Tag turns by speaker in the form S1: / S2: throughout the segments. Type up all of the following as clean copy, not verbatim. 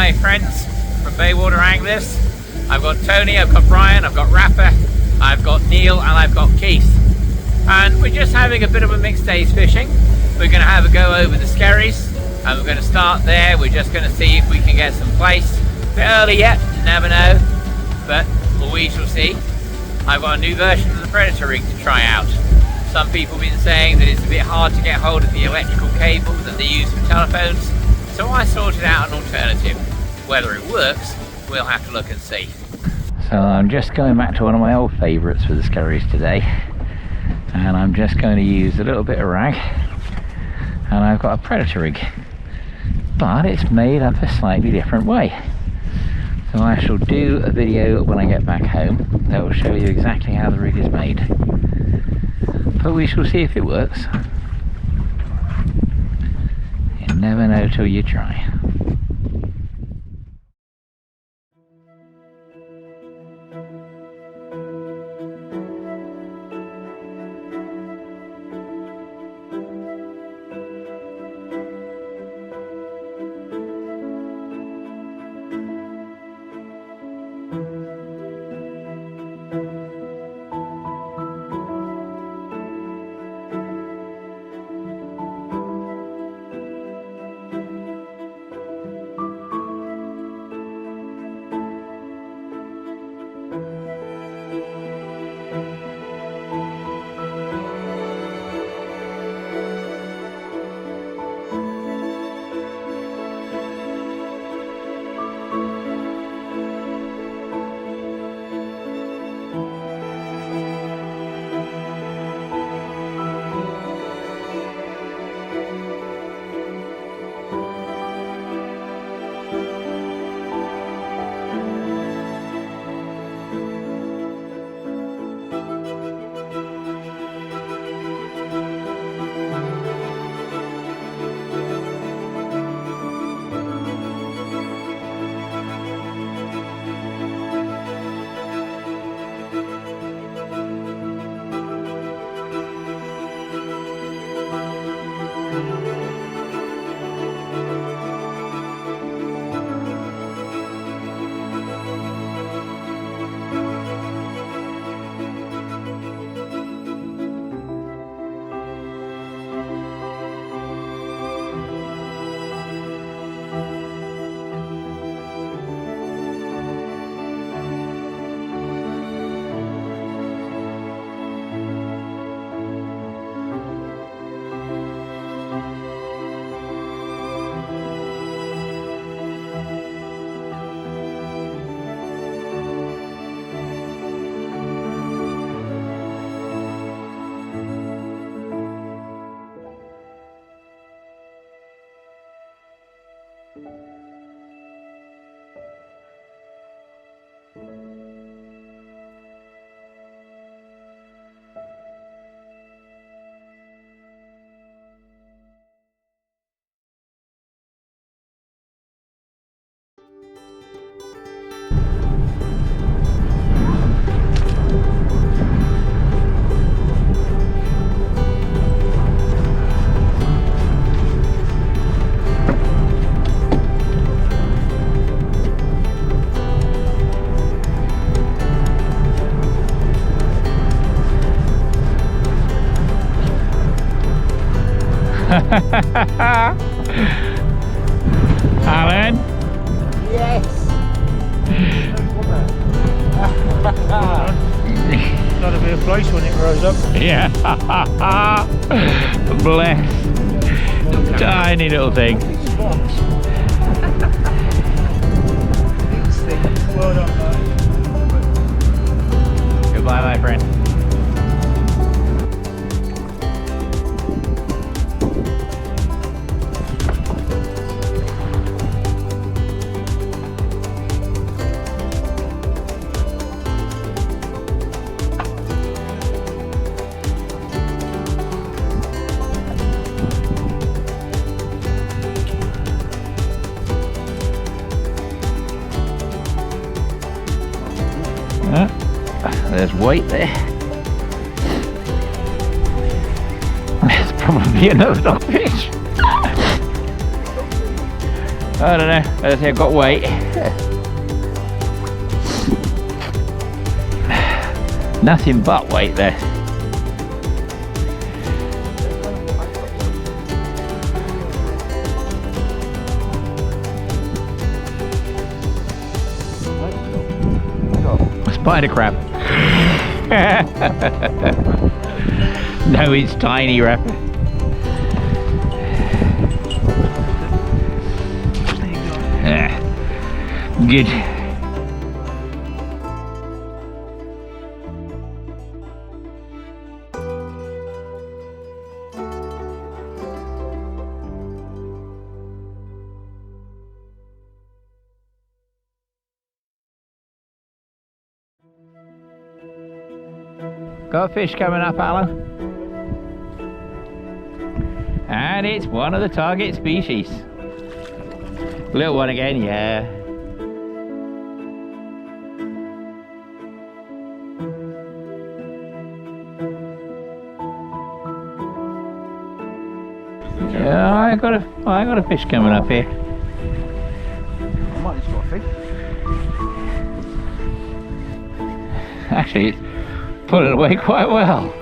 S1: my friends from Baywater Anglers. I've got Tony, I've got Brian, I've got Rafa, I've got Neil, and I've got Keith. And we're just having a bit of a mixed day's fishing. We're going to have a go over the Skerries, and we're going to start there. We're just going to see if we can get some Plaice. A bit early yet, you never know, but we shall see. I've got a new version of the Predator rig to try out. Some people have been saying that it's a bit hard to get hold of the electrical cable that they use for telephones, so I sorted out an alternative. Whether it works, we'll have to look and see. So I'm just going back to one of my old favourites for the Skerries today, and I'm just going to use a little bit of rag, and I've got a Predator rig, but it's made up a slightly different way. So I shall do a video when I get back home that will show you exactly how the rig is made. But we shall see if it works. You never know till you try.
S2: Alan?
S3: Yes!
S4: Gotta be a Plaice when it grows up.
S2: Yeah. Bless. Tiny little thing.
S4: Well done, mate.
S2: Goodbye, my friend. There's weight there. There's probably another dogfish. I don't know. I think I've got weight. Nothing but weight there. Spider crab. No, it's tiny, Rapper. Good. Got a fish coming up, Alan. And it's one of the target species. Little one again, yeah. Yeah, I got a fish coming up here.
S4: Martyn's got a fish.
S2: Actually, it's pulling away quite well.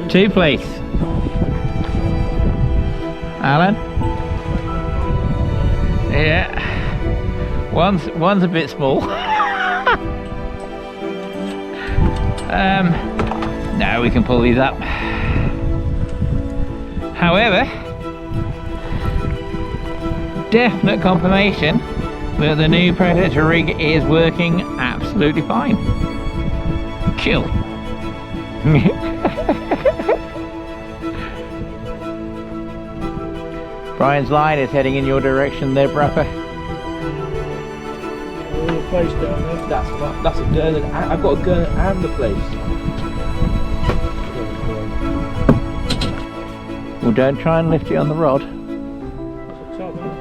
S2: Two Plaice. Alan? Yeah. One's a bit small. Now we can pull these up. However, definite confirmation that the new Predator rig is working absolutely fine. Chill. Brian's line is heading in your direction there, Brapper.
S4: The Plaice down there.
S3: That's a gurnard. I've got a gurnard and the Plaice.
S2: Well, don't try and lift it on the rod.
S4: That's a tub, isn't it?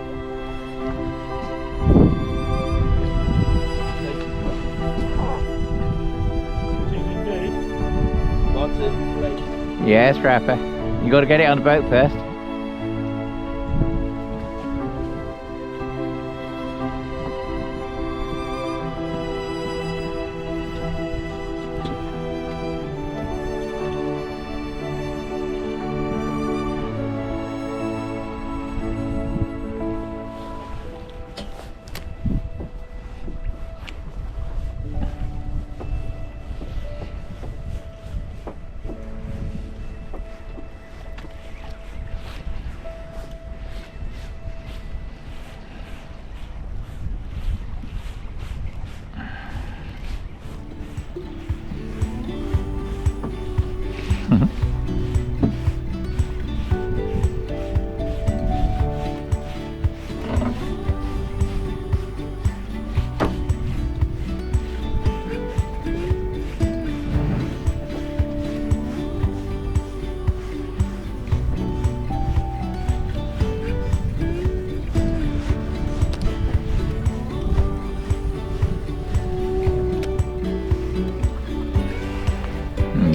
S4: It is indeed.
S3: Martyn, Plaice.
S2: Yes, Rapper. You got to get it on the boat first.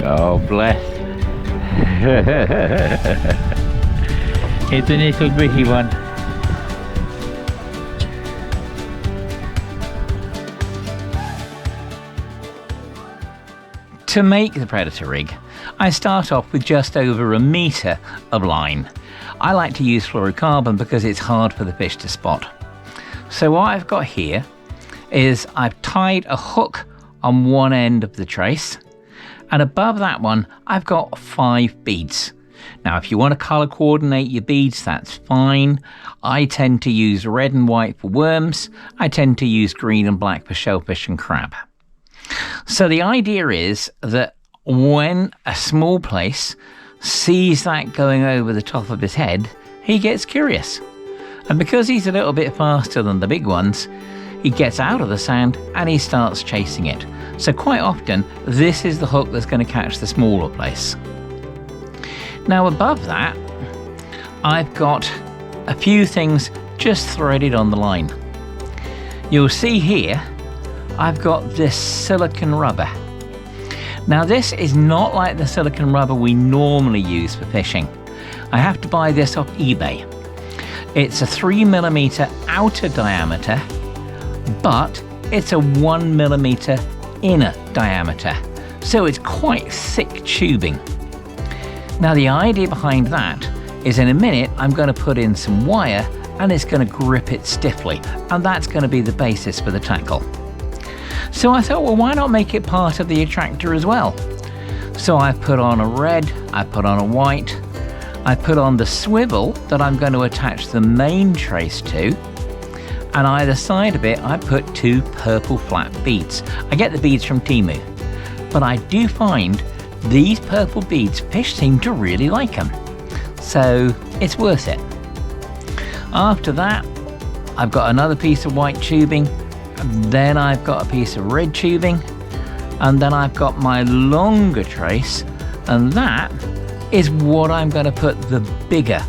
S2: Oh, bless. It's a little bitty one. To make the Predator rig, I start off with just over a metre of line. I like to use fluorocarbon because it's hard for the fish to spot. So what I've got here is I've tied a hook on one end of the trace, and above that one I've got 5 beads. Now if you want to colour coordinate your beads, that's fine. I tend to use red and white for worms. I tend to use green and black for shellfish and crab. So the idea is that when a small Plaice sees that going over the top of his head, he gets curious. And because he's a little bit faster than the big ones, he gets out of the sand and he starts chasing it. So quite often, this is the hook that's going to catch the smaller Plaice. Now above that, I've got a few things just threaded on the line. you'll see here I've got this silicone rubber. Now this is not like the silicone rubber we normally use for fishing. I have to buy this off eBay. It's a 3mm outer diameter, but it's a 1mm inner diameter, so it's quite thick tubing. Now the idea behind that is in a minute I'm going to put in some wire and it's going to grip it stiffly, and that's going to be the basis for the tackle. So I thought, well, why not make it part of the attractor as well? So I put on a red, I put on a white, I put on the swivel that I'm going to attach the main trace to, and either side of it I put 2 purple flat beads. I get the beads from Temu, but I do find these purple beads, fish seem to really like them, so it's worth it. After that, I've got another piece of white tubing, and then I've got a piece of red tubing, and then I've got my longer trace, and that is what I'm going to put the bigger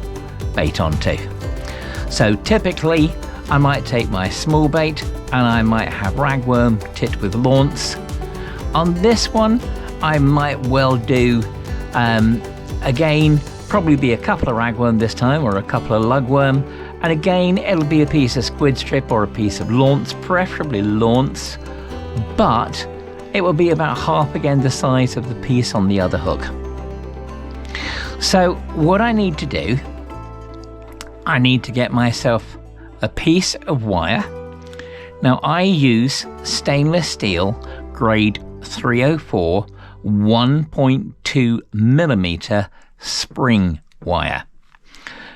S2: bait onto. So typically I might take my small bait and I might have ragworm tipped with launce. On this one I might well do, again, probably be a couple of ragworm this time, or a couple of lugworm, and again it'll be a piece of squid strip or a piece of launce, preferably launce, but it will be about half again the size of the piece on the other hook. So what I need to do, I need to get myself a piece of wire. Now I use stainless steel grade 304 1.2mm spring wire.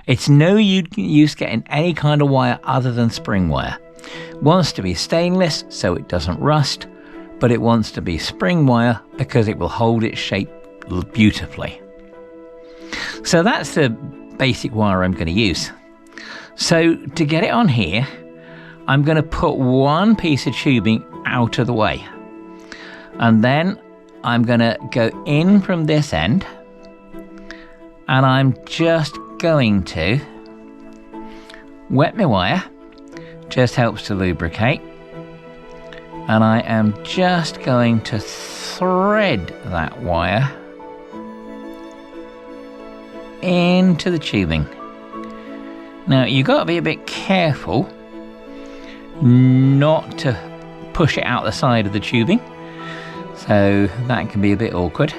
S2: It's no use getting any kind of wire other than spring wire. It wants to be stainless so it doesn't rust, but it wants to be spring wire because it will hold its shape beautifully. So that's the basic wire I'm going to use. So to get it on here, I'm going to put one piece of tubing out of the way, and then I'm going to go in from this end, and I'm just going to wet my wire, just helps to lubricate, and I am just going to thread that wire into the tubing. Now you've got to be a bit careful not to push it out the side of the tubing, so that can be a bit awkward,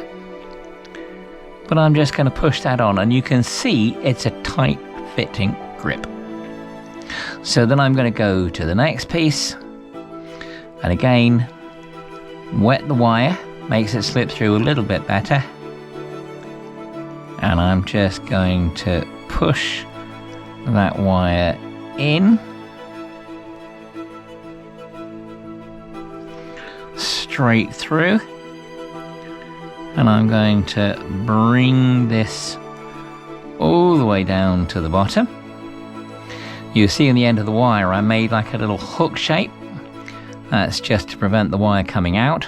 S2: but I'm just going to push that on, and you can see it's a tight fitting grip. So then I'm going to go to the next piece, and again wet the wire, makes it slip through a little bit better, and I'm just going to push that wire in straight through, and I'm going to bring this all the way down to the bottom. You see in the end of the wire I made like a little hook shape. That's just to prevent the wire coming out.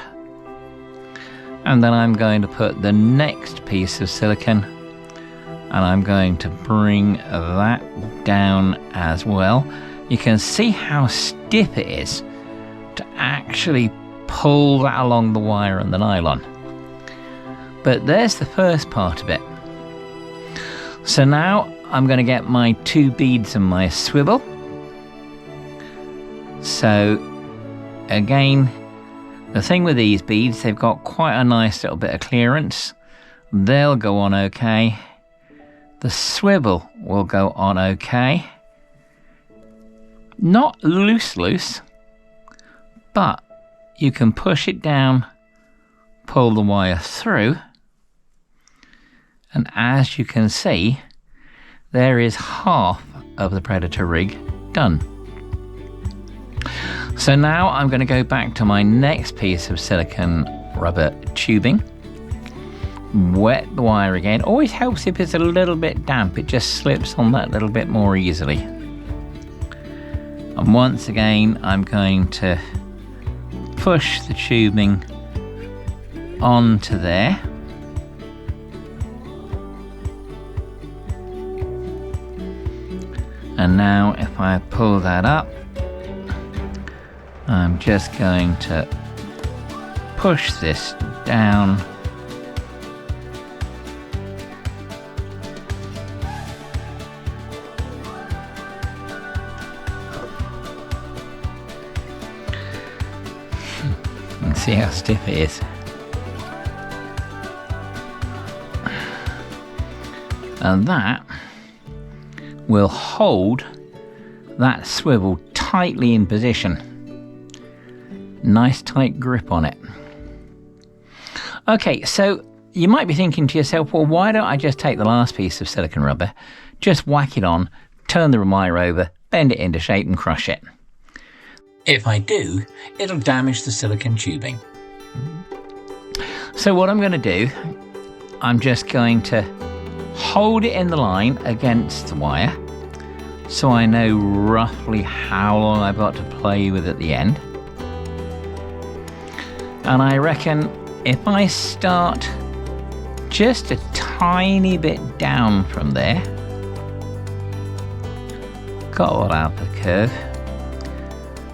S2: And then I'm going to put the next piece of silicone, and I'm going to bring that down as well. You can see how stiff it is to actually pull that along the wire and the nylon. But there's the first part of it. So now I'm going to get my 2 beads and my swivel. So again, the thing with these beads, they've got quite a nice little bit of clearance. They'll go on okay. The swivel will go on okay. Not loose, but you can push it down, pull the wire through, and as you can see, there is half of the Predator rig done. So now I'm going to go back to my next piece of silicone rubber tubing, wet the wire again. Always helps if it's a little bit damp, it just slips on that little bit more easily. And once again I'm going to push the tubing onto there, and now if I pull that up, I'm just going to push this down. And see how stiff it is. And that will hold that swivel tightly in position. Nice tight grip on it. Okay, so you might be thinking to yourself, well, why don't I just take the last piece of silicone rubber, just whack it on, turn the wire over, bend it into shape and crush it. If I do, it'll damage the silicone tubing. So what I'm going to do, I'm just going to hold it in the line against the wire so I know roughly how long I've got to play with at the end. And I reckon if I start just a tiny bit down from there, got all out the curve,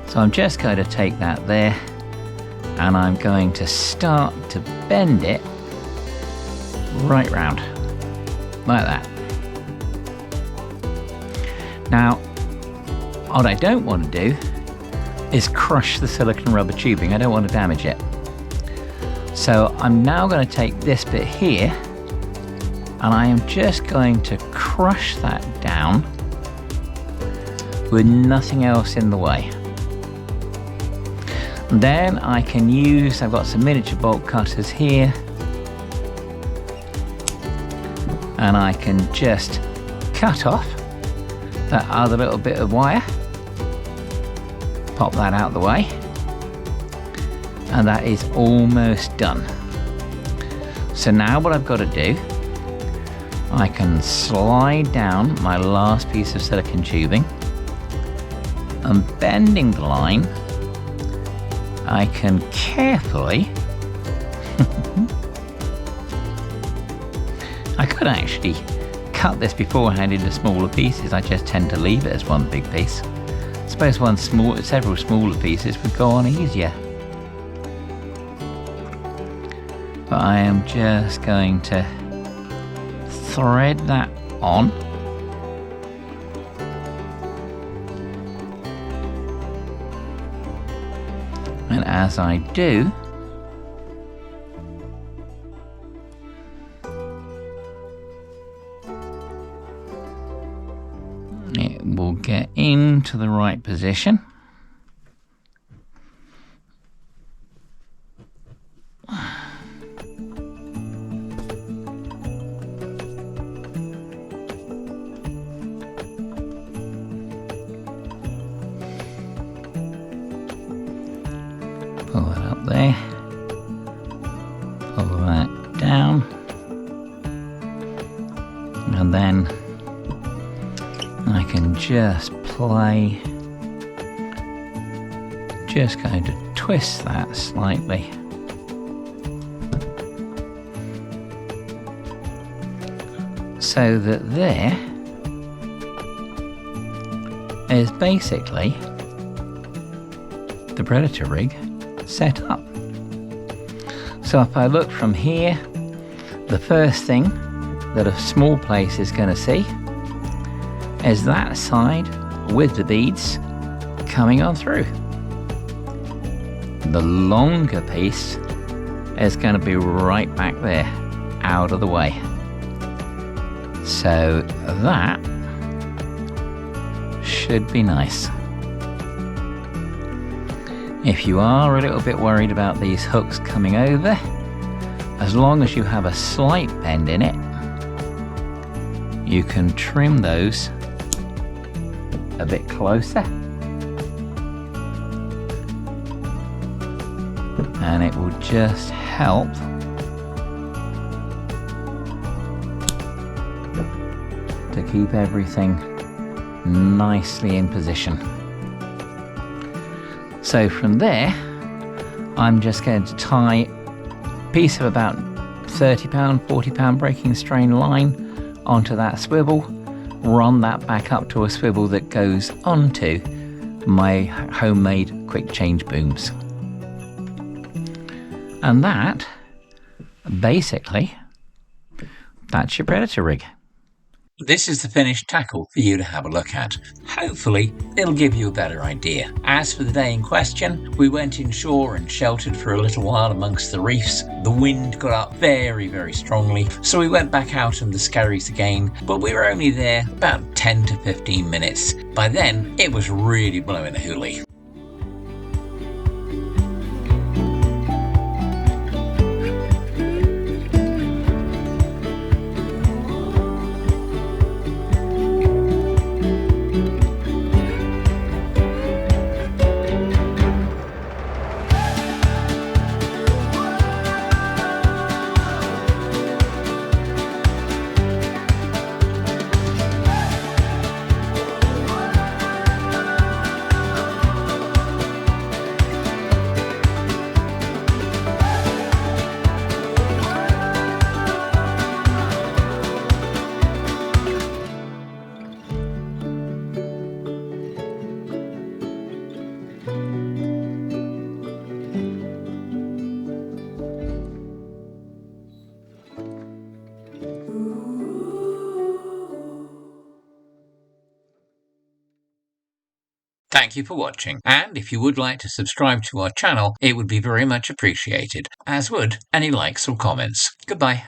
S2: so I'm just going to take that there and I'm going to start to bend it right round like that. Now what I don't want to do is crush the silicone rubber tubing. I don't want to damage it. So I'm now going to take this bit here and I am just going to crush that down with nothing else in the way. And then I can use, I've got some miniature bolt cutters here, and I can just cut off that other little bit of wire, pop that out the way, and that is almost done. So now what I've got to do, I can slide down my last piece of silicone tubing and bending the line, I can carefully I could actually cut this beforehand into smaller pieces. I just tend to leave it as one big piece. I suppose several smaller pieces would go on easier. But I am just going to thread that on. And as I do, it will get into the right position. Pull it up there, pull that down, and then I can just play, just going to twist that slightly. So that there is basically the Predator rig set up. So if I look from here, the first thing that a small Plaice is going to see is that side with the beads coming on through. The longer piece is going to be right back there, out of the way. So that should be nice. If you are a little bit worried about these hooks coming over, as long as you have a slight bend in it, you can trim those a bit closer, and it will just help to keep everything nicely in position. So from there, I'm just going to tie a piece of about £30, £40 breaking strain line onto that swivel, run that back up to a swivel that goes onto my homemade quick change booms. And that, basically, that's your predator rig. This is the finished tackle for you to have a look at. Hopefully, it'll give you a better idea. As for the day in question, we went inshore and sheltered for a little while amongst the reefs. The wind got up very, very strongly, so we went back out on the Skerries again, but we were only there about 10 to 15 minutes. By then, it was really blowing a hoolie. Thank you for watching, and if you would like to subscribe to our channel, it would be very much appreciated, as would any likes or comments. Goodbye.